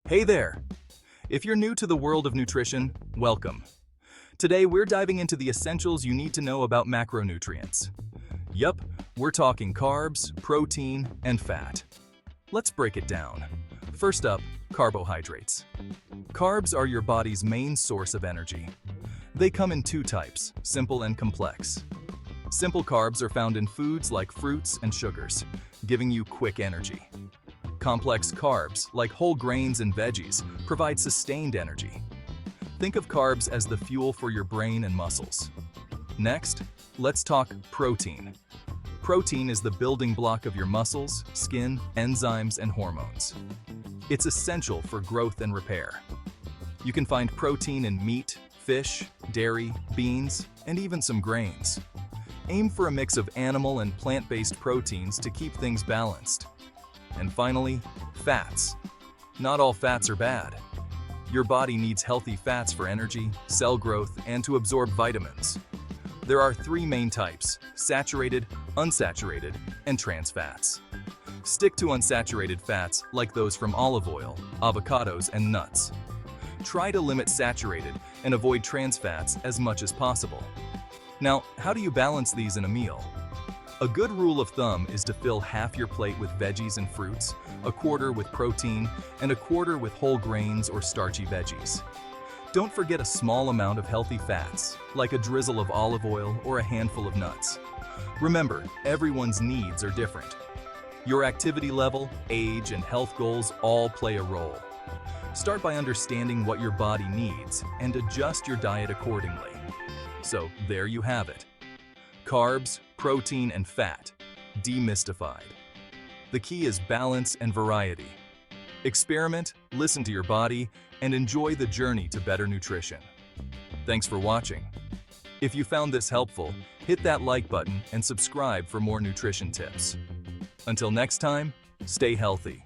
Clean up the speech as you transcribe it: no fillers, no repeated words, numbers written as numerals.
Hey there! If you're new to the world of nutrition, welcome. Today we're diving into the essentials you need to know about macronutrients. Yup, we're talking carbs, protein, and fat. Let's break it down. First up, carbohydrates. Carbs are your body's main source of energy. They come in two types, simple and complex. Simple carbs are found in foods like fruits and sugars, giving you quick energy. Complex carbs, like whole grains and veggies, provide sustained energy. Think of carbs as the fuel for your brain and muscles. Next, let's talk protein. Protein is the building block of your muscles, skin, enzymes, and hormones. It's essential for growth and repair. You can find protein in meat, fish, dairy, beans, and even some grains. Aim for a mix of animal and plant-based proteins to keep things balanced. And finally, fats. Not all fats are bad. Your body needs healthy fats for energy, cell growth, and to absorb vitamins. There are three main types: saturated, unsaturated, and trans fats. Stick to unsaturated fats like those from olive oil, avocados, and nuts. Try to limit saturated and avoid trans fats as much as possible. Now, how do you balance these in a meal? A good rule of thumb is to fill half your plate with veggies and fruits, a quarter with protein, and a quarter with whole grains or starchy veggies. Don't forget a small amount of healthy fats, like a drizzle of olive oil or a handful of nuts. Remember, everyone's needs are different. Your activity level, age, and health goals all play a role. Start by understanding what your body needs and adjust your diet accordingly. So there you have it. Carbs, protein, and fat, demystified. The key is balance and variety. Experiment, listen to your body, and enjoy the journey to better nutrition. Thanks for watching. If you found this helpful, hit that like button and subscribe for more nutrition tips. Until next time, stay healthy.